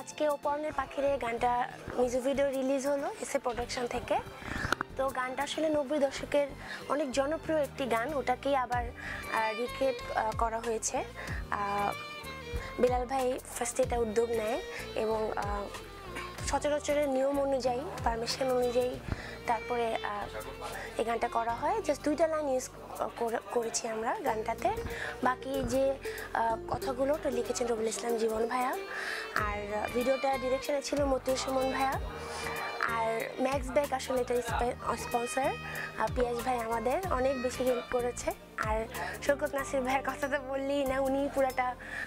আজকে অপহরণের পাখিরে গানটা মিউজিক ভিডিও রিলিজ হলো এসএ প্রোডাকশন থেকে। তো গানটা আসলে 90 দশকের অনেক জনপ্রিয় একটি গান, ওটাকেই আবার রিক্রিয়েট করা হয়েছে। বিলাল ভাই ফার্স্টে এটা উদ্যোগ নেয় এবং সচরাচরের নিয়ম অনুযায়ী, পারমিশন অনুযায়ী তারপরে এই গানটা করা হয়। জাস্ট 2টা লাইন ইউজ করেছি আমরা গানটাতে। বাকি যে কথাগুলো ওটা লিখেছেন রবিউল ইসলাম জীবন ভাইয়া, আর ভিডিওটা ডিরেকশনে ছিল মতিউর সুমন ভাইয়া, আর ম্যাক্স ব্যাগ আসলে এটা স্পন্সর পিয়াস ভাই আমাদের অনেক বেশি হেল্প করেছে। আর সৈকত নাসির ভাইয়ের কথা তো বললেই না, উনি পুরাটা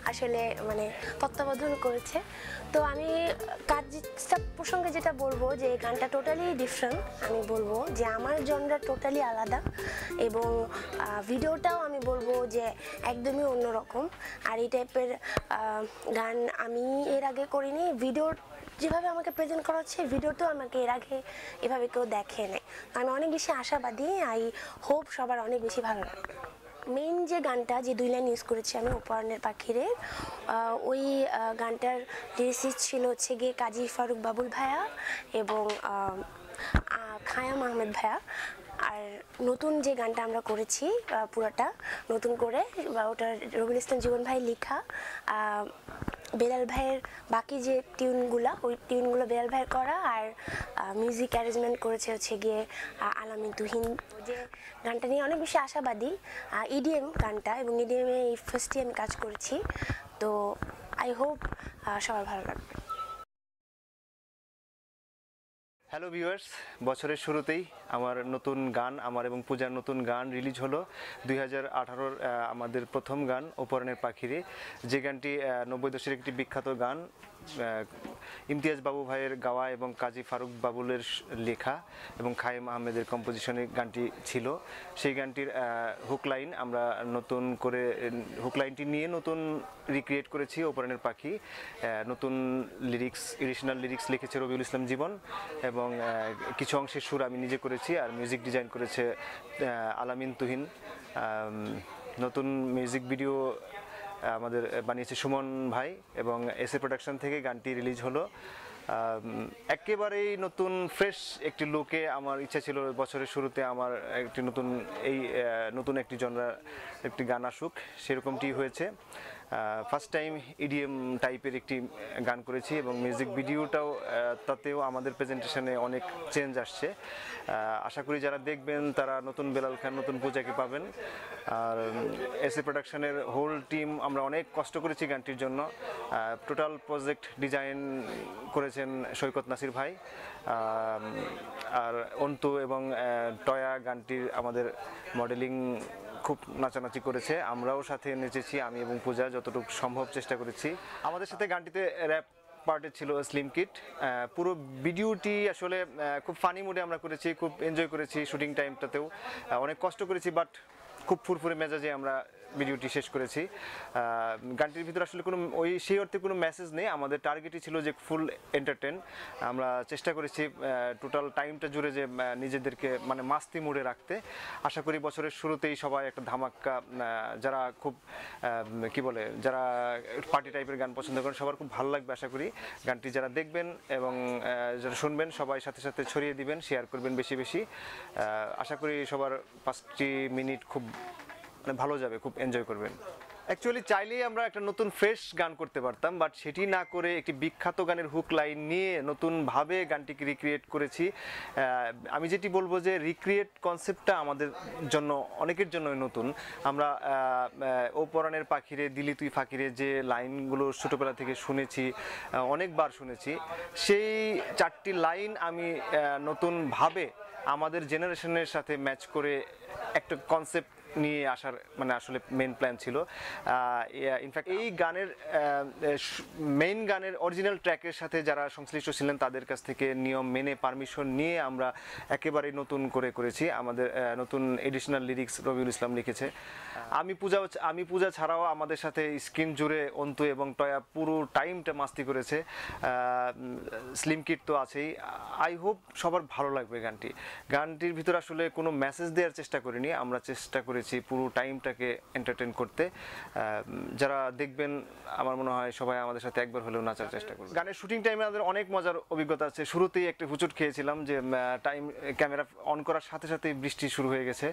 আসলে মানে তত্ত্বাবধান করেছে। তো আমি কাজটা প্রসঙ্গে যেটা বলবো যে গানটা টোটালি ডিফারেন্ট। আমি বলবো যে আমার জনরা টোটালি আলাদা এবং ভিডিওটাও আমি বলবো যে একদমই অন্যরকম। আর এই টাইপের গান আমি এর আগে করিনি। ভিডিও যেভাবে আমাকে প্রেজেন্ট করা হচ্ছে, ভিডিওতেও আমাকে এর আগে এভাবে কেউ দেখে নেই। আমি অনেক বেশি আশাবাদী, আই হোপ সবার অনেক বেশি ভালো লাগবে। মেইন যে গানটা, যে 2 লাইন ইউজ করেছি আমি অপহরণের পাখিরে, ওই গানটার লিরিসিস্ট ছিল হচ্ছে গিয়ে কাজী ফারুক বাবুল ভাইয়া এবং খায়াম আহমেদ ভাইয়া। আর নতুন যে গানটা আমরা করেছি পুরাটা নতুন করে, ওটা রবিউল ইসলাম জীবন ভাই লেখা। বেলাল ভাইয়ের বাকি যে টিউনগুলো, ওই টিউনগুলো বেলাল ভাইয়ের করা, আর মিউজিক অ্যারেঞ্জমেন্ট করেছে হচ্ছে গিয়ে আলামিন তুহিন। যে গানটা নিয়ে অনেক বেশি আশাবাদী, ইডিএম গানটা, এবং ইডিএমে এই ফার্স্টে আমি কাজ করেছি। তো আই হোপ সবার ভালো লাগবে। হ্যালো ভিউয়ার্স, বছরের শুরুতেই আমার নতুন গান, আমার এবং পূজার নতুন গান রিলিজ হলো। 2018-র আমাদের প্রথম গান অপহরণের পাখিরে, যে গানটি 90 দশকের একটি বিখ্যাত গান, ইমতিয়াজ বাবু ভাইয়ের গাওয়া এবং কাজী ফারুক বাবুলের লেখা এবং খায়েম আহমেদের কম্পোজিশনে গানটি ছিল। সেই গানটির হুক লাইন আমরা নতুন করে, হুক লাইনটি নিয়ে নতুন রিক্রিয়েট করেছি অপহরণের পাখি। নতুন লিরিক্স, এডিশনাল লিরিক্স লিখেছে রবিউল ইসলাম জীবন এবং কিছু অংশের সুর আমি নিজে করেছি, আর মিউজিক ডিজাইন করেছে আলামিন তুহিন। নতুন মিউজিক ভিডিও আমাদের বানিয়েছে সুমন ভাই এবং এসএ প্রোডাকশন থেকে গানটি রিলিজ হলো। একেবারেই নতুন ফ্রেশ একটি লুকে আমার ইচ্ছা ছিল বছরের শুরুতে আমার একটি নতুন একটি জনরার একটি গান আসুক, সেরকমটি হয়েছে। ফার্স্ট টাইম ইডিএম টাইপের একটি গান করেছি এবং মিউজিক ভিডিওটাও তাতেও আমাদের প্রেজেন্টেশনে অনেক চেঞ্জ আসছে। আশা করি যারা দেখবেন তারা নতুন বেলাল খান, নতুন পূজাকে পাবেন। আর এসএ প্রোডাকশনের হোল টিম আমরা অনেক কষ্ট করেছি গানটির জন্য। টোটাল প্রজেক্ট ডিজাইন করেছেন সৈকত নাসির ভাই, আর অন্তু এবং টয়া গানটির আমাদের মডেলিং খুব নাচানাচি করেছে, আমরাও সাথে নেচেছি, আমি এবং পূজা যতটুকু সম্ভব চেষ্টা করেছি। আমাদের সাথে গানটিতে র্যাপ পার্টে ছিল স্লিম কিট। পুরো ভিডিওটি আসলে খুব ফানি মুডে আমরা করেছি, খুব এনজয় করেছি। শুটিং টাইমটাতেও অনেক কষ্ট করেছি, বাট খুব ফুরফুরে মেজাজে আমরা ভিডিওটি শেষ করেছি। গানটির ভিতরে আসলে কোনো সেই অর্থে কোনো মেসেজ নেই, আমাদের টার্গেটই ছিল যে ফুল এন্টারটেন। আমরা চেষ্টা করেছি টোটাল টাইমটা জুড়ে যে নিজেদেরকে মানে মাস্তি মুডে রাখতে। আশা করি বছরের শুরুতেই সবাই একটা ধামাক্কা, যারা খুব যারা পার্টি টাইপের গান পছন্দ করেন সবার খুব ভালো লাগবে আশা করি। গানটি যারা দেখবেন এবং যারা শুনবেন সবাই সাথে সাথে ছড়িয়ে দিবেন, শেয়ার করবেন বেশি বেশি। আশা করি সবার 5টি মিনিট খুব ভালো যাবে, খুব এনজয় করবেন। অ্যাকচুয়ালি চাইলেই আমরা একটা নতুন ফ্রেশ গান করতে পারতাম, বাট সেটি না করে একটি বিখ্যাত গানের হুক লাইন নিয়ে নতুনভাবে গানটিকে রিক্রিয়েট করেছি। আমি যেটি বলবো যে রিক্রিয়েট কনসেপ্টটা আমাদের জন্য, অনেকের জন্যই নতুন। আমরা অপহরণের পাখিরে দিলি তুই ফাকিরে যে লাইনগুলো ছোটোবেলা থেকে শুনেছি, অনেকবার শুনেছি, সেই 4টি লাইন আমি নতুনভাবে আমাদের জেনারেশনের সাথে ম্যাচ করে একটা কনসেপ্ট নিয়ে আসার আসলে মেইন প্ল্যান ছিল। ইনফ্যাক্ট এই গানের মেইন গানের অরিজিনাল ট্র্যাকের সাথে যারা সংশ্লিষ্ট ছিলেন তাদের কাছ থেকে নিয়ম মেনে পারমিশন নিয়ে আমরা একেবারে নতুন করে করেছি। আমাদের নতুন এডিশনাল লিরিক্স রবিউল ইসলাম লিখেছে। আমি পূজা ছাড়াও আমাদের সাথে স্ক্রিন জুড়ে অন্তু এবং টয়া পুরো টাইমটা মাস্তি করেছে। স্লিম কিট তো আছেই। আই হোপ সবার ভালো লাগবে গানটির ভিতরে আসলে কোনো মেসেজ দেওয়ার চেষ্টা করিনি, আমরা চেষ্টা করেছি করেছি পুরো টাইমটাকে এন্টারটেইন করতে। যারা দেখবেন আমার মনে হয় সবাই আমাদের সাথে একবার হলেও নাচার চেষ্টা করবে। গানের শুটিং টাইমে আমাদের অনেক মজার অভিজ্ঞতা আছে। শুরুতেই একটা হুচট খেয়েছিলাম যে ক্যামেরা অন করার সাথে সাথে বৃষ্টি শুরু হয়ে গেছে।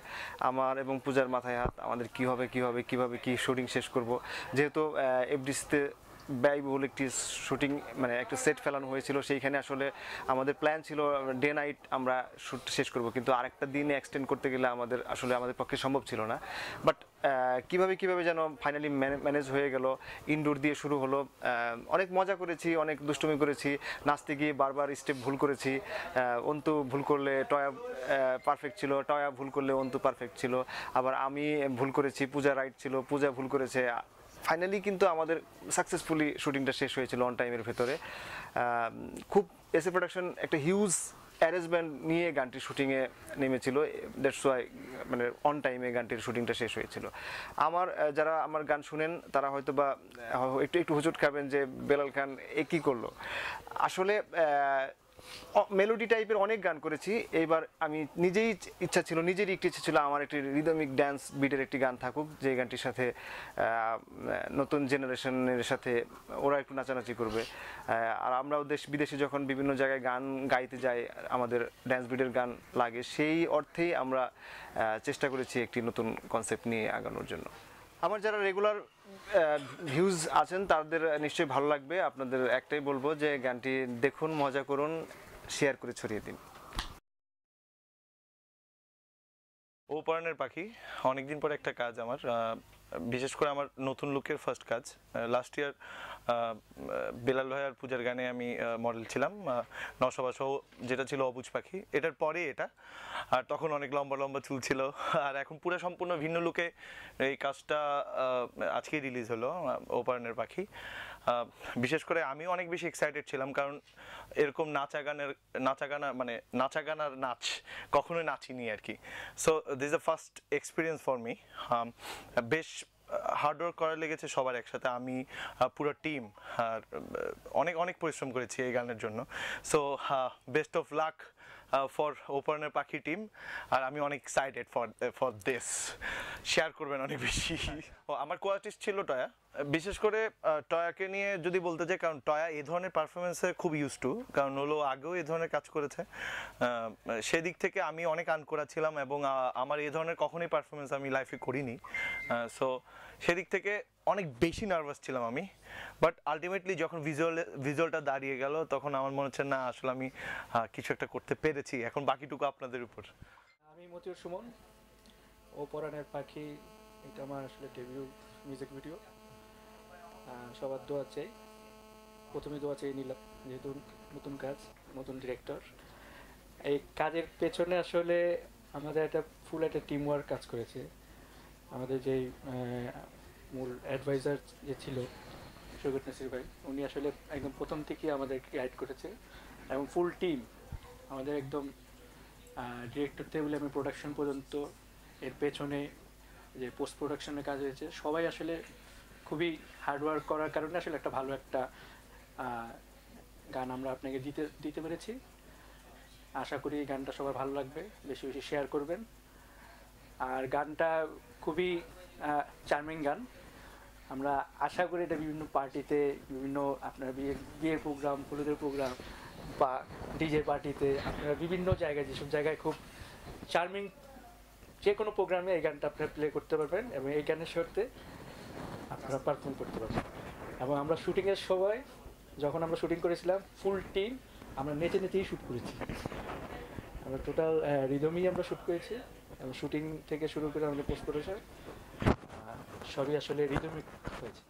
আমার এবং পূজার মাথায় হাত, আমাদের কি শুটিং শেষ করব। যেহেতু এফডিসিতে ব্যয়বহুল একটি শুটিং মানে একটা সেট ফেলানো হয়েছিল, সেইখানে আসলে আমাদের প্ল্যান ছিল ডে নাইট আমরা শ্যুট শেষ করব, কিন্তু আরেকটা দিন এক্সটেন্ড করতে গেলে আমাদের পক্ষে সম্ভব ছিল না। বাট কিভাবে যেন ফাইনালি ম্যানেজ হয়ে গেল। ইনডোর দিয়ে শুরু হলো, অনেক মজা করেছি, অনেক দুষ্টুমি করেছি, নাচতে গিয়ে বারবার স্টেপ ভুল করেছি। অন্তু ভুল করলে টয়া পারফেক্ট ছিল, টয়া ভুল করলে অন্তু পারফেক্ট ছিল, আবার আমি ভুল করেছি, পূজা রাইট ছিল, পূজা ভুল করেছে। ফাইনালি কিন্তু আমাদের সাকসেসফুলি শুটিংটা শেষ হয়েছিল অন টাইমের ভেতরে। খুব এসএ প্রোডাকশন একটা হিউজ অ্যারেঞ্জমেন্ট নিয়ে গানটির শুটিংয়ে নেমেছিল, দ্যাটস ওয়াই মানে অন টাইমে গানটির শুটিংটা শেষ হয়েছিল। যারা আমার গান শুনেন তারা হয়তো বা একটু হুচট খাবেন যে বেলাল খান এ কী করলো। আসলে মেলোডি টাইপের অনেক গান করেছি, এইবার আমি নিজেরই ইচ্ছা ছিল আমার একটি রিদমিক ড্যান্স বিটের একটি গান থাকুক, যে গানটির সাথে নতুন জেনারেশনের সাথে ওরা একটু নাচানাচি করবে। আর আমরাও বিদেশে যখন বিভিন্ন জায়গায় গান গাইতে যাই আমাদের ড্যান্স বিটের গান লাগে, সেই অর্থেই আমরা চেষ্টা করেছি একটি নতুন কনসেপ্ট নিয়ে আগানোর জন্য। আমার যারা রেগুলার ভিউজ আছেন তাদের নিশ্চয়ই ভালো লাগবে। আপনাদের একটাই বলবো যে গানটি দেখুন, মজা করুন, শেয়ার করে ছড়িয়ে দিন। ওপরানের পাখি অনেকদিন পর একটা কাজ আমার, বিশেষ করে আমার নতুন লুকের ফার্স্ট কাজ। লাস্ট ইয়ার বেলাল ভাই আর পূজার গানে আমি মডেল ছিলাম, নশবা সহ, যেটা ছিল অবুজ পাখি। এটার পরে এটা, আর তখন অনেক লম্বা লম্বা চুল ছিল। আর এখন পুরো সম্পূর্ণ ভিন্ন লুকে এই কাজটা আজকেই রিলিজ হলো, ওপরানের পাখি। বিশেষ করে আমি অনেক বেশি এক্সাইটেড ছিলাম, কারণ এরকম নাচা গানার নাচ কখনোই নাচিনি আর কি। So this is the first experience for me. বেশ হার্ডওয়ার্ক করা লেগেছে সবার একসাথে, আমি পুরো টিম আর অনেক পরিশ্রম করেছি এই গানের জন্য। So best of luck for ওপরানের পাখি টিম। আর আমি অনেক এক্সাইটেড ফর দিস, শেয়ার করবেন অনেক বেশি। আমার কো আর্টিস্ট ছিল টয়া। বিশেষ করে টয়াকে নিয়ে যদি বলতে চাই, কারণ টয়া এই ধরনের পারফরমেন্সে খুব ইউজ টু, কারণ হলো আগেও এই ধরনের কাজ করেছে। সেদিক থেকে আমি অনেক আনকোরা ছিলাম, এবং আমার এই ধরনের কখনোই পারফরমেন্স আমি লাইফে করিনি। সো সেদিক থেকে অনেক বেশি নার্ভাস ছিলাম আমি। বাট আলটিমেটলি যখন ভিজুয়ালটা দাঁড়িয়ে গেল, তখন আমার মনে হচ্ছে না আসলে আমি কিছু একটা করতে পেরেছি। এখন বাকিটুকু আপনাদের উপর। আমি মতিউর সুমন, ওপরানের পাখি, এটা আমার আসলে ডেবিউ মিউজিক ভিডিও। সবার দোয়া চাই, প্রথমে দোয়া চেয়ে নিলাম, যেহেতু নতুন কাজ, নতুন ডিরেক্টর। এই কাজের পেছনে আসলে আমাদের একটা ফুল একটা টিম ওয়ার্ক কাজ করেছে। আমাদের যেই মূল অ্যাডভাইজার যে ছিল সৈকত নাসির ভাই, উনি আসলে একদম প্রথম থেকেই আমাদেরকে গাইড করেছে, এবং ফুল টিম আমাদের একদম ডিরেক্টর থেকে আমি প্রোডাকশন পর্যন্ত, এর পেছনে যে পোস্ট প্রোডাকশনের কাজ হয়েছে, সবাই আসলে খুবই হার্ডওয়ার্ক করার কারণে আসলে একটা ভালো একটা গান আমরা আপনাকে দিতে পেরেছি। আশা করি এই গানটা সবার ভালো লাগবে, বেশি বেশি শেয়ার করবেন। আর গানটা খুবই চার্মিং গান। আমরা আশা করি এটা বিভিন্ন পার্টিতে, বিভিন্ন আপনার বিয়ের প্রোগ্রাম, হলুদের প্রোগ্রাম বা ডিজে পার্টিতে, আপনারা বিভিন্ন জায়গায়, যেসব জায়গায় খুব চার্মিং, যে কোনো প্রোগ্রামে এই গানটা আপনারা প্লে করতে পারবেন, এবং এই গানের সাথে আপনারা পারফর্ম করতে পারবেন। এবং আমরা শুটিংয়ের সময়, যখন আমরা শুটিং করেছিলাম, ফুল টিম আমরা নেচেই শ্যুট করেছি। আমরা টোটাল রিদমই আমরা শ্যুট করেছি, এবং শুটিং থেকে শুরু করে আমাদের পোস্ট প্রোডাকশন সবই আসলে রিদমিক হয়েছে।